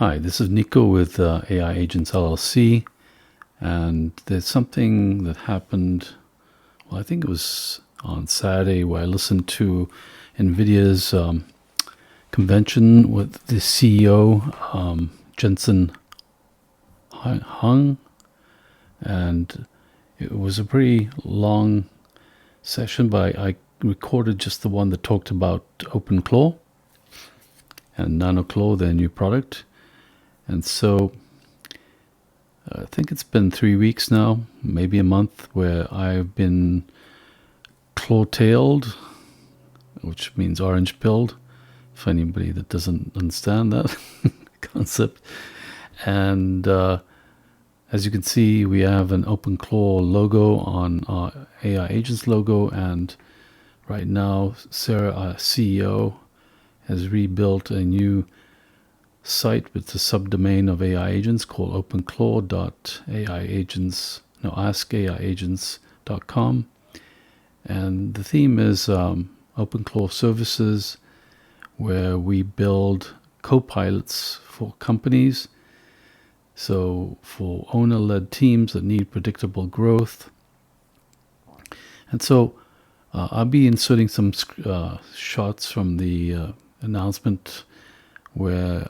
Hi, this is Nicko with AI Agents LLC, and there's something that happened. Well, I think it was on Saturday where I listened to NVIDIA's convention with the CEO, Jensen Hung, and it was a pretty long session, but I recorded just the one that talked about OpenClaw and NanoClaw, their new product. And so I think it's been 3 weeks now, maybe a month, where I've been claw-tailed, which means orange-pilled, for anybody that doesn't understand that concept. And as you can see, we have an OpenClaw logo on our AI Agents logo, and right now, Sarah, our CEO, has rebuilt a new site with the subdomain of AI Agents called openclaw.aiagents, no, askaiagents.com. And the theme is OpenClaw services, where we build co-pilots for companies. So for owner-led teams that need predictable growth. And so I'll be inserting some shots from the announcement where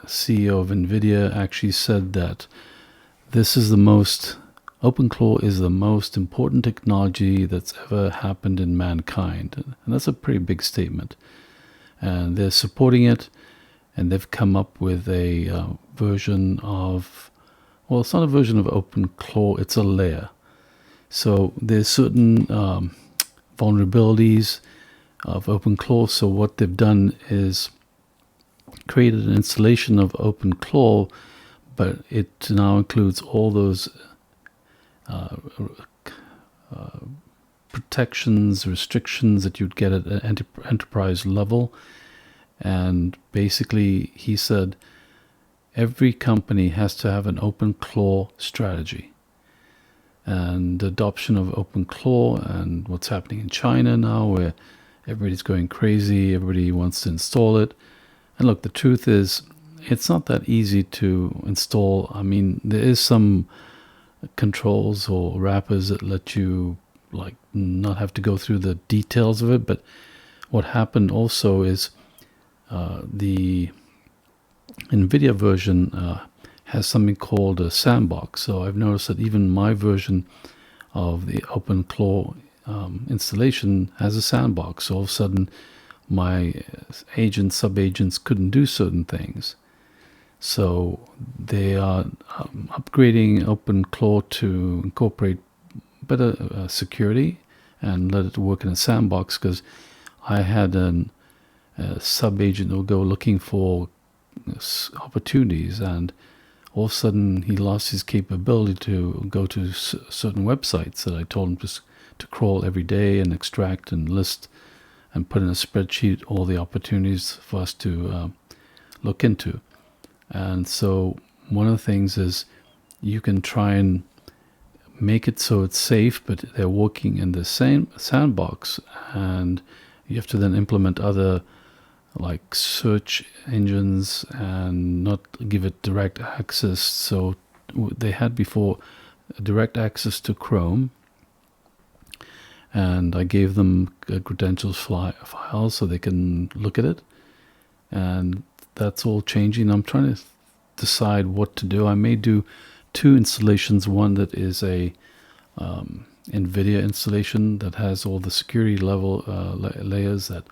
CEO of NVIDIA actually said that OpenClaw is the most important technology that's ever happened in mankind. And that's a pretty big statement. And they're supporting it, and they've come up with a version of, well, it's not a version of OpenClaw, it's a layer. So there's certain vulnerabilities of OpenClaw. So what they've done is created an installation of OpenClaw, but it now includes all those protections, restrictions that you'd get at an enterprise level. And basically, he said every company has to have an OpenClaw strategy. And the adoption of OpenClaw and what's happening in China now, where everybody's going crazy, everybody wants to install it. And look, the truth is, it's not that easy to install. I mean, there is some controls or wrappers that let you not have to go through the details of it. But what happened also is the NVIDIA version has something called a sandbox. So I've noticed that even my version of the OpenClaw installation has a sandbox. So all of a sudden, my agents, sub-agents couldn't do certain things. So they are upgrading OpenClaw to incorporate better security and let it work in a sandbox, because I had a sub-agent who would go looking for opportunities, and all of a sudden he lost his capability to go to certain websites that I told him to crawl every day and extract and list and put in a spreadsheet all the opportunities for us to look into. And so one of the things is you can try and make it so it's safe, but they're working in the same sandbox, and you have to then implement other like search engines and not give it direct access. So they had before direct access to Chrome, and I gave them a credentials file so they can look at it, and that's all changing. I'm trying to decide what to do. I may do two installations, one that is a NVIDIA installation that has all the security level layers that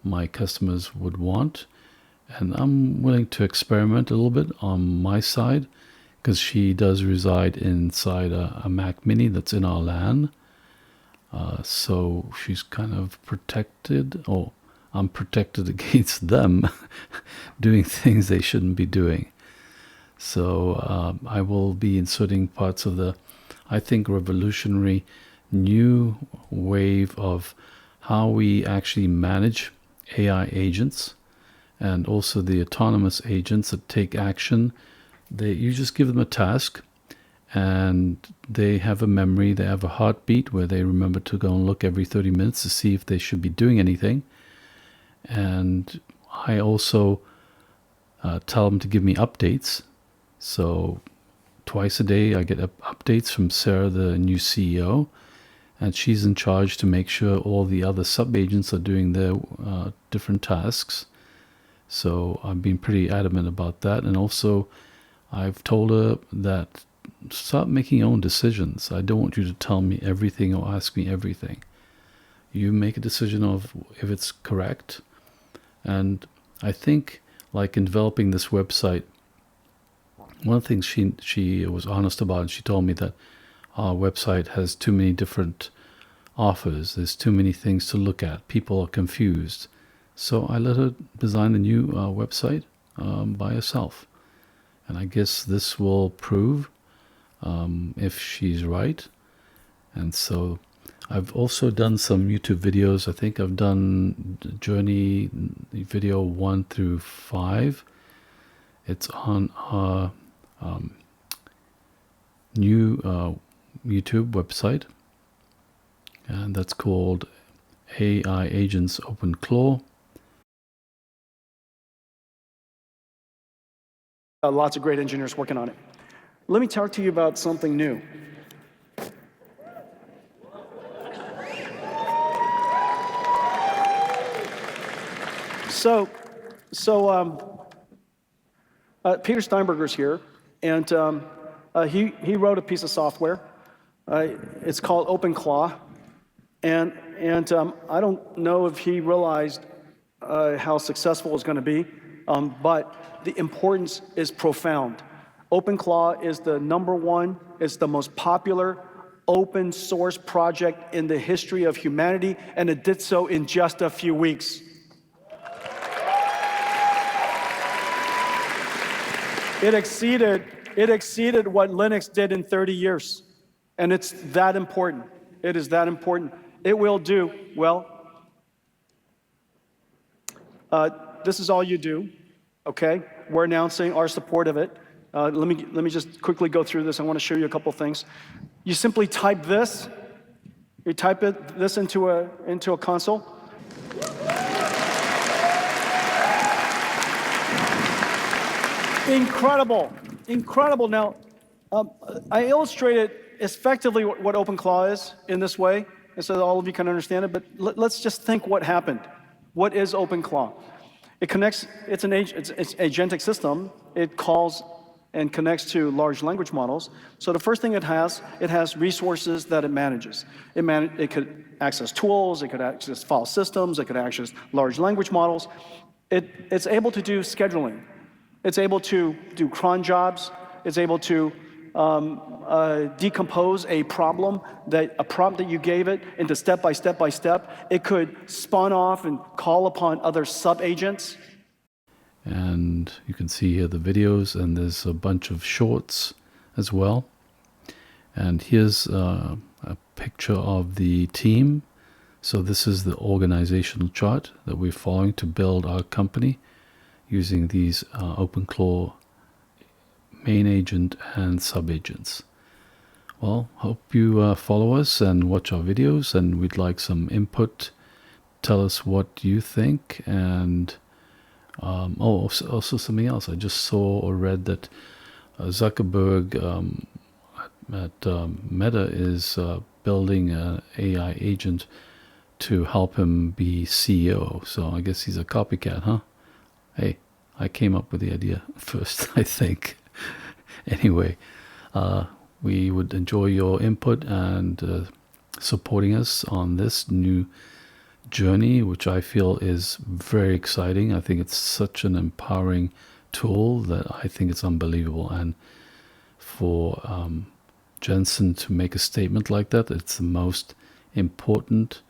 my customers would want, and I'm willing to experiment a little bit on my side, because she does reside inside a Mac Mini that's in our LAN. So she's kind of protected, or I'm protected against them doing things they shouldn't be doing. So I will be inserting parts of the, I think, revolutionary new wave of how we actually manage AI agents, and also the autonomous agents that take action. You just give them a task, and they have a memory, they have a heartbeat where they remember to go and look every 30 minutes to see if they should be doing anything. And I also tell them to give me updates. So twice a day I get updates from Sarah, the new CEO, and she's in charge to make sure all the other sub-agents are doing their different tasks. So I've been pretty adamant about that. And also I've told her that start making your own decisions. I don't want you to tell me everything or ask me everything. You make a decision of if it's correct. And I think, like in developing this website, one of the things she was honest about, and she told me that our website has too many different offers. There's too many things to look at. People are confused. So I let her design a new website by herself. And I guess this will prove if she's right. And so I've also done some YouTube videos. I think I've done Journey video 1 through 5. It's on our new YouTube website. And that's called AI Agents Open Claw. Lots of great engineers working on it. Let me talk to you about something new. So Peter Steinberger's here, and he wrote a piece of software. It's called OpenClaw, and I don't know if he realized how successful it's going to be, but the importance is profound. OpenClaw is the #1, it's the most popular open source project in the history of humanity, and it did so in just a few weeks. It exceeded what Linux did in 30 years. And it's that important. It is that important. It will do, well, this is all you do, okay? We're announcing our support of it. Let me just quickly go through this. I want to show you a couple things. You simply type this. You type this into a console. Incredible, incredible. Now, I illustrated effectively what OpenClaw is in this way, and so that all of you can understand it, but let's just think what happened. What is OpenClaw? It connects, it's agentic system. It calls and connects to large language models. So the first thing it has resources that it manages. It could access tools, it could access file systems, it could access large language models. It's able to do scheduling. It's able to do cron jobs. It's able to decompose a prompt that you gave it into step by step by step. It could spawn off and call upon other sub-agents. And you can see here the videos, and there's a bunch of shorts as well. And here's a picture of the team. So this is the organizational chart that we're following to build our company using these OpenClaw main agent and sub-agents. Well, hope you follow us and watch our videos, and we'd like some input. Tell us what you think. And also something else. I just saw or read that Zuckerberg at Meta is building an AI agent to help him be CEO. So I guess he's a copycat, huh? Hey, I came up with the idea first, I think. Anyway, we would enjoy your input and supporting us on this new journey, which I feel is very exciting. I think it's such an empowering tool that I think it's unbelievable. And for Jensen to make a statement like that, it's the most important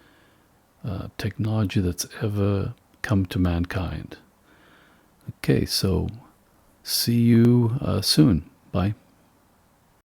technology that's ever come to mankind. Okay, so see you soon. Bye.